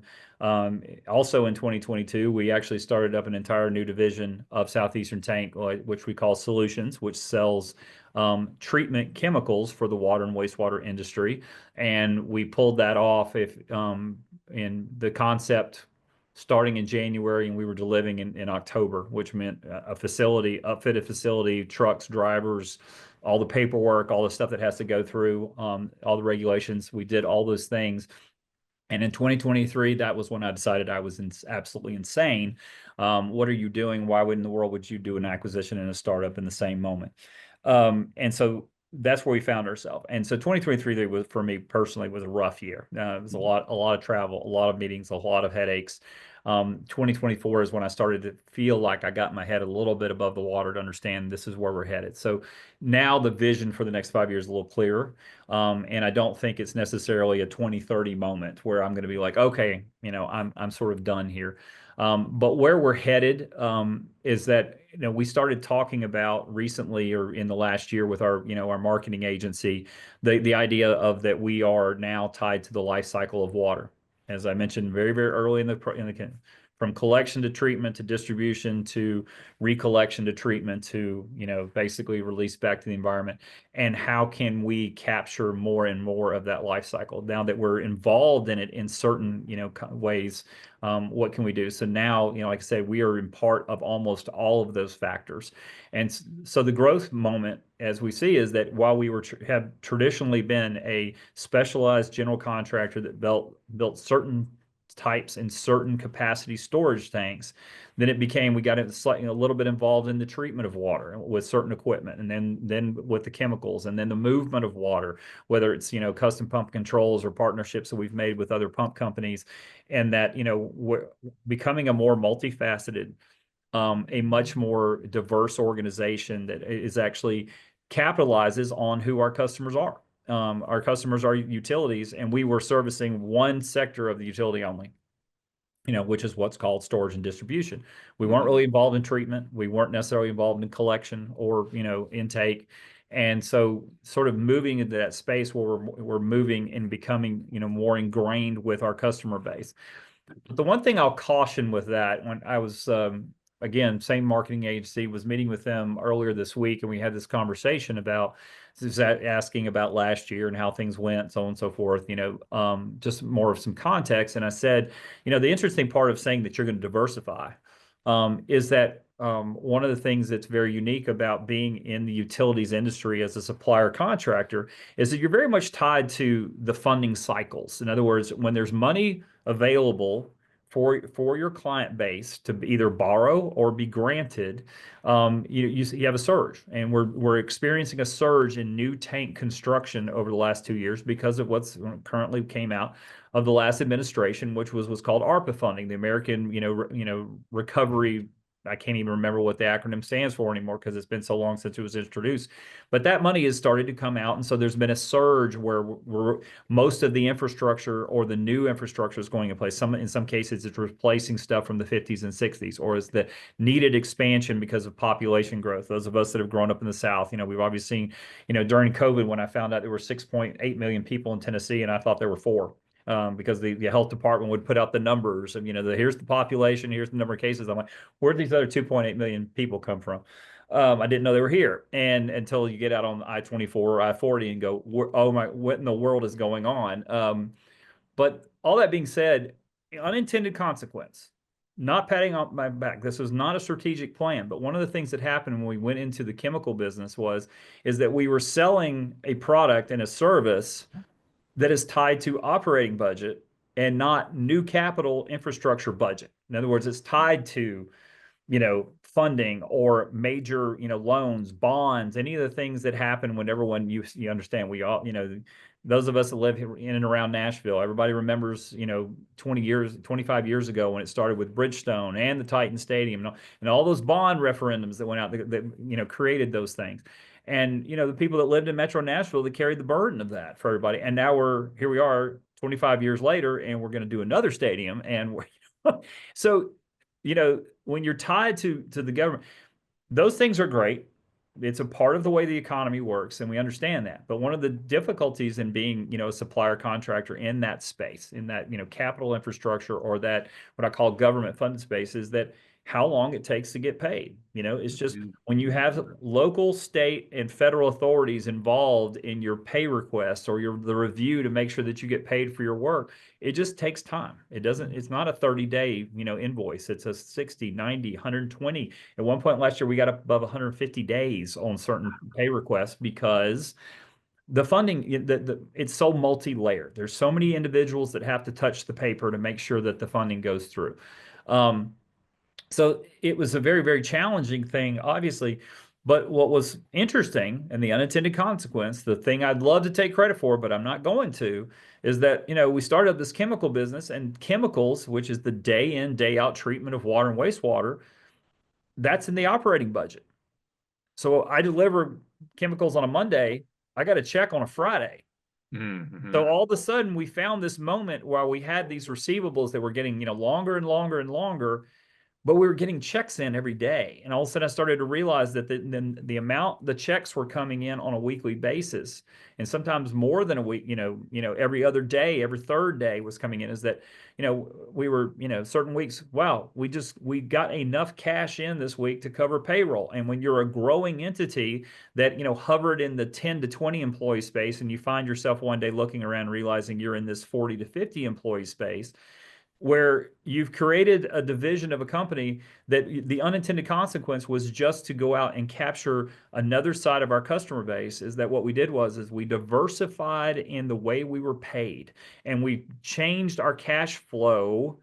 also in 2022, we actually started up an entire new division of Southeastern Tank, which we call Solutions, which sells treatment chemicals for the water and wastewater industry. And we pulled that off in the concept starting in January, and we were delivering in October, which meant a facility, upfitted facility, trucks, drivers, all the paperwork, all the stuff that has to go through, all the regulations. We did all those things. And in 2023, that was when I decided I was absolutely insane. What are you doing? Why in the world would you do an acquisition and a startup in the same moment? And so that's where we found ourselves. And so 2023 was, for me personally, was a rough year. It was a lot of travel, a lot of meetings, a lot of headaches. 2024 is when I started to feel like I got my head a little bit above the water to understand this is where we're headed. So now the vision for the next 5 years is a little clearer. And I don't think it's necessarily a 2030 moment where I'm going to be like, okay, I'm sort of done here. But where we're headed is that we started talking about recently, or in the last year, with our marketing agency, the idea of that we are now tied to the life cycle of water, as I mentioned very, very early from collection to treatment to distribution to recollection to treatment to basically release back to the environment. And how can we capture more and more of that life cycle now that we're involved in it in certain ways? What can we do? So now, like I said, we are in part of almost all of those factors. And so the growth moment, as we see, is that while we have traditionally been a specialized general contractor that built certain types and certain capacity storage tanks, then it became, we got slightly a little bit involved in the treatment of water with certain equipment, and then with the chemicals, and then the movement of water, whether it's custom pump controls or partnerships that we've made with other pump companies. And that we're becoming a more multifaceted, a much more diverse organization that is actually capitalizes on who our customers are. Our customers are utilities, and we were servicing one sector of the utility only, which is what's called storage and distribution. We weren't really involved in treatment. We weren't necessarily involved in collection or, intake. And so sort of moving into that space where we're moving and becoming, more ingrained with our customer base. The one thing I'll caution with that, when I was, again, same marketing agency, was meeting with them earlier this week, and we had this conversation about asking about last year and how things went, so on and so forth, just more of some context. And I said, the interesting part of saying that you're going to diversify is that one of the things that's very unique about being in the utilities industry as a supplier contractor is that you're very much tied to the funding cycles. In other words, when there's money available for your client base to either borrow or be granted, you have a surge, and we're experiencing a surge in new tank construction over the last 2 years because of what's currently came out of the last administration, which was called ARPA funding, the American Recovery. I can't even remember what the acronym stands for anymore because it's been so long since it was introduced. But that money has started to come out. And so there's been a surge where most of the infrastructure or the new infrastructure is going in place. In some cases, it's replacing stuff from the 50s and 60s, or is the needed expansion because of population growth. Those of us that have grown up in the South, we've obviously seen, during COVID, when I found out there were 6.8 million people in Tennessee, and I thought there were 4. Because the health department would put out the numbers of, here's the population, here's the number of cases. I'm like, where'd these other 2.8 million people come from? I didn't know they were here. And until you get out on I-24 or I-40 and go, oh my, what in the world is going on? But all that being said, unintended consequence. not patting on my back. This was not a strategic plan, but one of the things that happened when we went into the chemical business is that we were selling a product and a service that is tied to operating budget and not new capital infrastructure budget. In other words, it's tied to, funding or major, loans, bonds, any of the things that happen when everyone, you understand, we all, those of us that live in and around Nashville, everybody remembers, 20 years, 25 years ago when it started with Bridgestone and the Titan Stadium and all those bond referendums that went out that created those things. And, the people that lived in Metro Nashville that carried the burden of that for everybody. And now here we are 25 years later, and we're going to do another stadium. And so, when you're tied to the government, those things are great. It's a part of the way the economy works, and we understand that. But one of the difficulties in being, a supplier contractor in that space, in that, capital infrastructure or that what I call government funded space, is that how long it takes to get paid. It's just when you have local, state, and federal authorities involved in your pay request or the review to make sure that you get paid for your work, it just takes time. It's not a 30-day, invoice. It's a 60, 90, 120. At one point last year, we got up above 150 days on certain pay requests because the funding, it's so multi-layered. There's so many individuals that have to touch the paper to make sure that the funding goes through. So it was a very, very challenging thing, obviously. But what was interesting and the unintended consequence, the thing I'd love to take credit for, but I'm not going to, is that, we started up this chemical business, and chemicals, which is the day in, day out treatment of water and wastewater, that's in the operating budget. So I deliver chemicals on a Monday, I got a check on a Friday. Mm-hmm. So all of a sudden we found this moment where we had these receivables that were getting, longer and longer and longer, but we were getting checks in every day. And all of a sudden I started to realize that the amount the checks were coming in on a weekly basis, and sometimes more than a week, every other day, every third day was coming in, is that, we were, certain weeks, wow, we got enough cash in this week to cover payroll. And when you're a growing entity that, hovered in the 10 to 20 employee space, and you find yourself one day looking around realizing you're in this 40 to 50 employee space, where you've created a division of a company that the unintended consequence was just to go out and capture another side of our customer base, is that what we did is we diversified in the way we were paid, and we changed our cash flow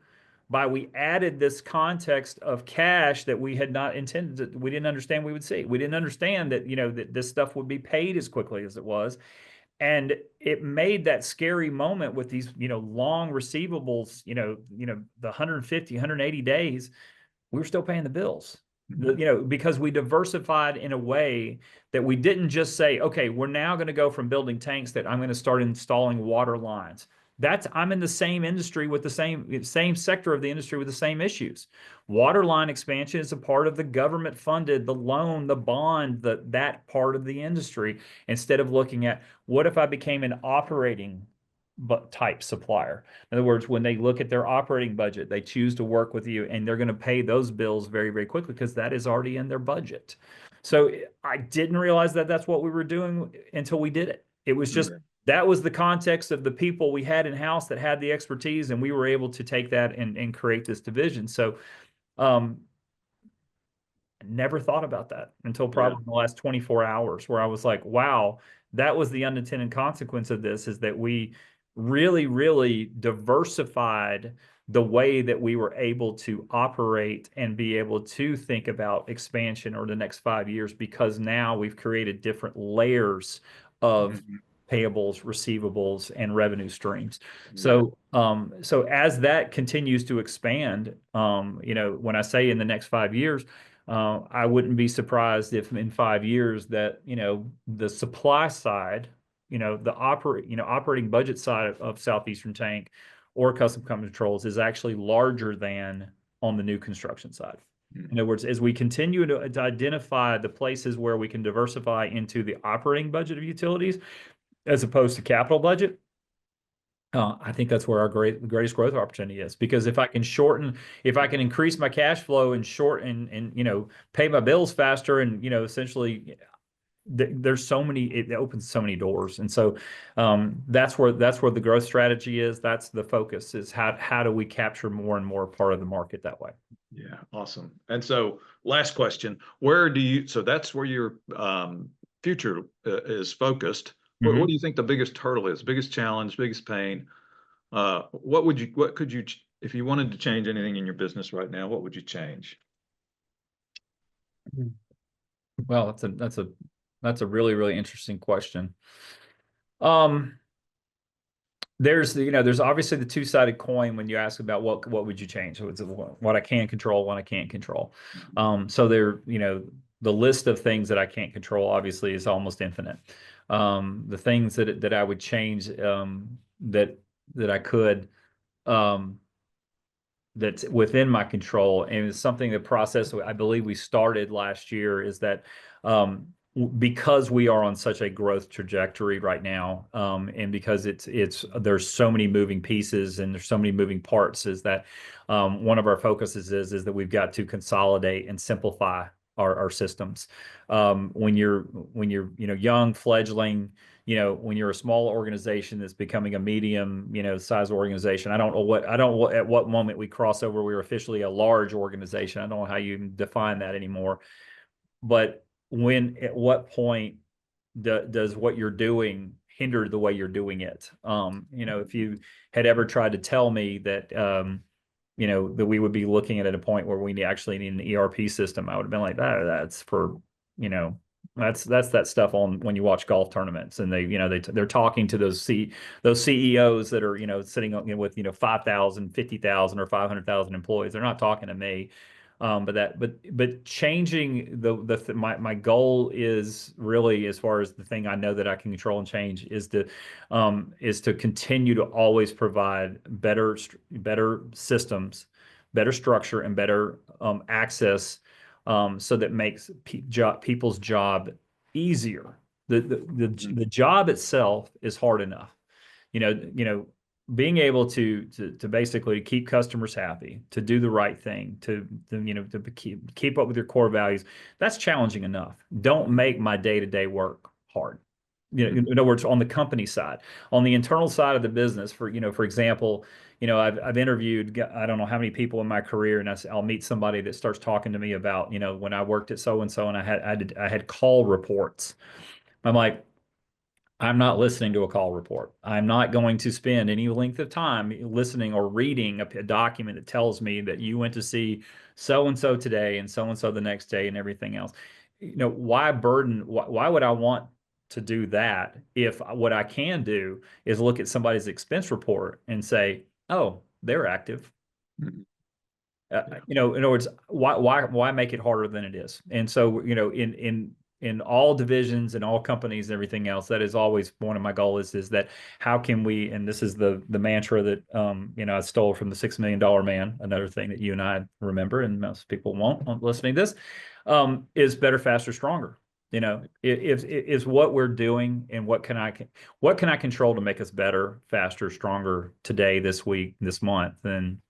we added this context of cash that we had not intended we didn't understand we would see. We didn't understand that, that this stuff would be paid as quickly as it was. And it made that scary moment with these, long receivables, the 150, 180 days, we were still paying the bills, because we diversified in a way that we didn't just say, okay, we're now going to go from building tanks that I'm going to start installing water lines. I'm in the same industry with the same sector of the industry with the same issues. Water line expansion is a part of the government funded, the loan, the bond, that part of the industry, instead of looking at what if I became an operating type supplier. In other words, when they look at their operating budget, they choose to work with you, and they're going to pay those bills very, very quickly because that is already in their budget. So I didn't realize that that's what we were doing until we did it. It was just, that was the context of the people we had in-house that had the expertise, and we were able to take that and create this division. So I never thought about that until probably in the last 24 hours, where I was like, wow, that was the unintended consequence of this, is that we really, really diversified the way that we were able to operate and be able to think about expansion over the next 5 years, because now we've created different layers of payables, receivables, and revenue streams. So, so as that continues to expand, when I say in the next 5 years, I wouldn't be surprised if in 5 years that, the supply side, the operating budget side of Southeastern Tank or Custom Controls is actually larger than on the new construction side. In other words, as we continue to identify the places where we can diversify into the operating budget of utilities as opposed to capital budget, I think that's where our greatest growth opportunity is. Because if I can increase my cash flow and pay my bills faster, and essentially there's so many, it opens so many doors. And so that's where the growth strategy is. That's the focus, is how do we capture more and more part of the market that way. Yeah, awesome. And so last question, where do you, so that's where your future is focused. What do you think the biggest hurdle is, biggest challenge, biggest pain? What could you, if you wanted to change anything in your business right now, what would you change? Well, that's a really, really interesting question. Um, there's obviously the two-sided coin when you ask about what would you change? So it's what I can control, what I can't control. So the list of things that I can't control obviously is almost infinite. The things that I would change, that I could, that's within my control, and it's something, the process I believe we started last year, is that because we are on such a growth trajectory right now, and because there's so many moving pieces and there's so many moving parts, is that one of our focuses is that we've got to consolidate and simplify our systems. When you're young, fledgling, when you're a small organization that's becoming a medium, size organization, I don't know at what moment we cross over, we're officially a large organization. I don't know how you define that anymore. But at what point does what you're doing hinder the way you're doing it? If you had ever tried to tell me that, that we would be looking at a point where we actually need an ERP system, I would have been like, that's for, that's that stuff on when you watch golf tournaments, and they're talking to those CEOs that are, sitting with 5,000, 50,000, or 500,000 employees. They're not talking to me. But changing my goal is really, as far as the thing I know that I can control and change, is to continue to always provide better systems, better structure, and better access, so that makes people's job easier. The job itself is hard enough. Being able to basically keep customers happy, to do the right thing, to keep up with your core values, that's challenging enough. Don't make my day-to-day work hard. In other words, on the company side, on the internal side of the business, for example, I've interviewed, I don't know how many people in my career, and I'll meet somebody that starts talking to me about, when I worked at so and so, and I had call reports. I'm like, I'm not listening to a call report. I'm not going to spend any length of time listening or reading a document that tells me that you went to see so and so today and so the next day and everything else. Why burden? Why would I want to do that if what I can do is look at somebody's expense report and say, oh, they're active. In other words, why make it harder than it is? And so, in all divisions and all companies and everything else, that is always one of my goals, is that how can we, and this is the mantra that I stole from the $6 Million Man, another thing that you and I remember, and most people won't listening to this, is better, faster, stronger. Is what we're doing, and what can I control to make us better, faster, stronger today, this week, this month, than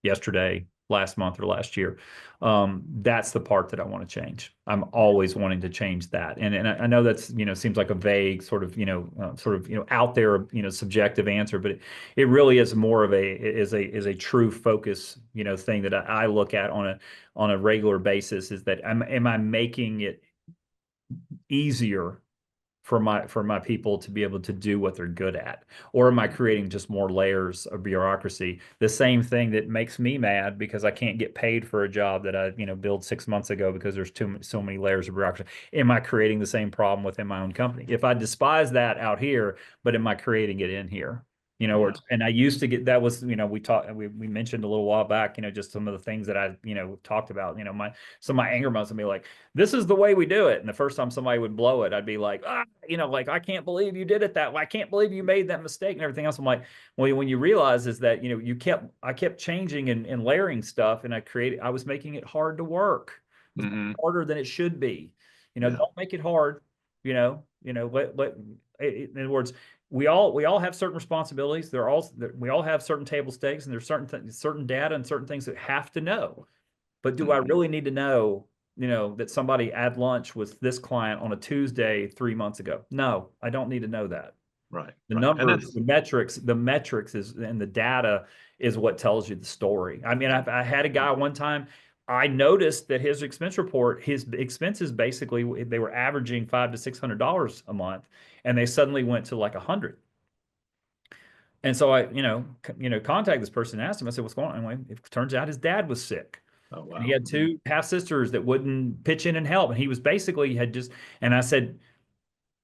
yesterday, last month, or last year. That's the part that I want to change. I'm always wanting to change that. And I know that's, seems like a vague sort of, out there, subjective answer, but it really is more of a true focus, thing that I look at on a regular basis, is that am I making it easier for my people to be able to do what they're good at? Or am I creating just more layers of bureaucracy? The same thing that makes me mad because I can't get paid for a job that I, built 6 months ago because there's so many layers of bureaucracy. Am I creating the same problem within my own company? If I despise that out here, but am I creating it in here? And I used to get, that was, we mentioned a little while back, just some of the things that I, talked about, some of my anger must be like, this is the way we do it. And the first time somebody would blow it, I'd be like, like, I can't believe you did it that way. I can't believe you made that mistake and everything else. I'm like, well, when you realize is that, I kept changing and layering stuff, and I was making it hard to work. It was harder than it should be. Don't make it hard, in other words, we all have certain responsibilities. We all have certain table stakes, and there's certain data and certain things that have to know. But do I really need to know that somebody had lunch with this client on a Tuesday 3 months ago. No, I don't need to know that. Right. The Right. And numbers, that's, the metrics is, and the data is what tells you the story. I mean, I had a guy one time, I noticed that his expense report, his expenses basically, they were averaging $500 to $600 a month, and they suddenly went to like 100. And so I, contact this person, and asked him, I said, what's going on? Anyway, it turns out his dad was sick. oh, And he wow. had two half sisters that wouldn't pitch in and help. And he was basically had just, and I said,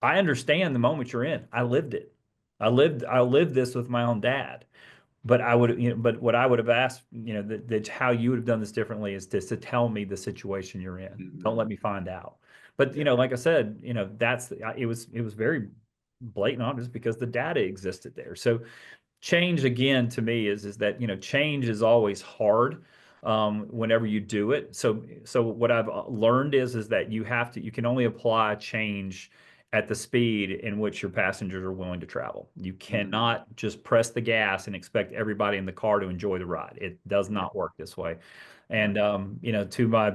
I understand the moment you're in. I lived it. I lived this with my own dad. But I would, but what I would have asked, that how you would have done this differently is to tell me the situation you're in. Don't let Mhm. me find out. But, Yeah. like I said, it was very blatant obvious because the data existed there. So change again to me is that change is always hard whenever you do it. So what I've learned is that you can only apply change at the speed in which your passengers are willing to travel. You Mhm. cannot just press the gas and expect everybody in the car to enjoy the ride. It does Yeah. not work this way. Right. And to my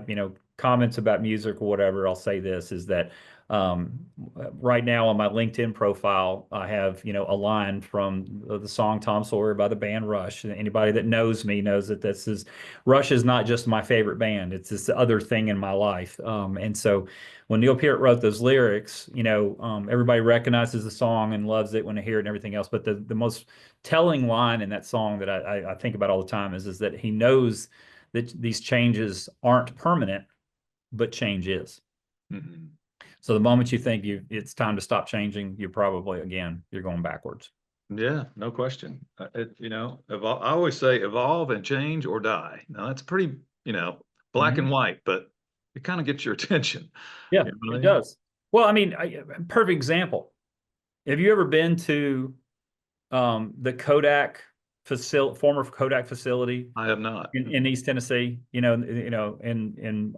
comments about music or whatever, I'll say this is that um, right now on my LinkedIn profile, I have, a line from the song Tom Sawyer by the band Rush. And anybody that knows me knows that Rush is not just my favorite band. It's this other thing in my life. And so when Neil Peart wrote those lyrics, everybody recognizes the song and loves it when they hear it and everything else. But the most telling line in that song that I think about all the time is that he knows that these changes aren't permanent, but change is. Mhm. So the moment you think it's time to stop changing, you're going backwards. Yeah, no question. I always say evolve and change or die. Now that's pretty, black and Mhm. white, but it kind of gets your attention. Yeah, You know what I it mean? does. Well, I mean, perfect example. Have you ever been to the former Kodak facility I have not. in East Tennessee? In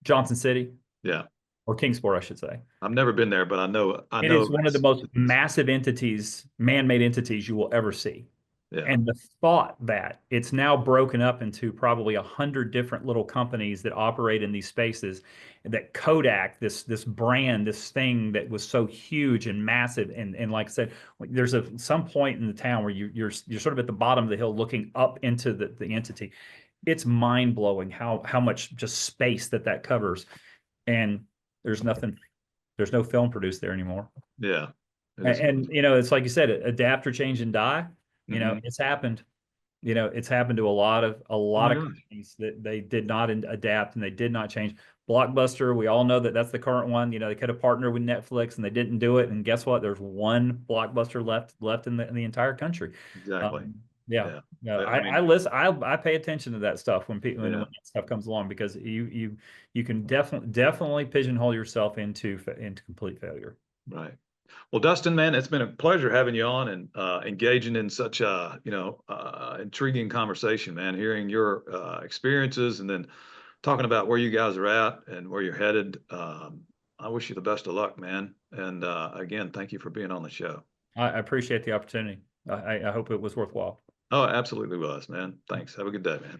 Johnson City Yeah. or Kingsport, I should say. I've never been there, but I It know is one of the most massive entities, man-made entities you will ever see. yeah. And the thought that it's now broken up into probably 100 different little companies that operate in these spaces, that Kodak, this brand, this thing that was so huge and massive, and like I said, there's some point in the town where you're sort of at the bottom of the hill looking up into the entity. It's mind blowing how much just space that covers, and there's nothing, there's no film produced there anymore. Yeah. It is. And it's like you said, adapt or change and die. Hmm. It's happened. It's happened to a Oh lot my of gosh. companies that they did not adapt and they did not change. Blockbuster, we all know that that's the current one. They could have partnered with Netflix and they didn't do it. And guess what? There's one Blockbuster left in the entire country. Exactly. Um, yeah. Yeah. No, I I mean, listen. I pay attention to that stuff when people when yeah. that stuff comes along because you can definitely pigeonhole yourself into complete failure. Right. Well, Dustin, man, it's been a pleasure having you on and engaging in such a, intriguing conversation, man, hearing your experiences and then talking about where you guys are at and where you're headed. I wish you the best of luck, man. And again, thank you for being on the show. I appreciate the opportunity. I hope it was worthwhile. Oh, it absolutely was, man. Thanks. Have a good day, man.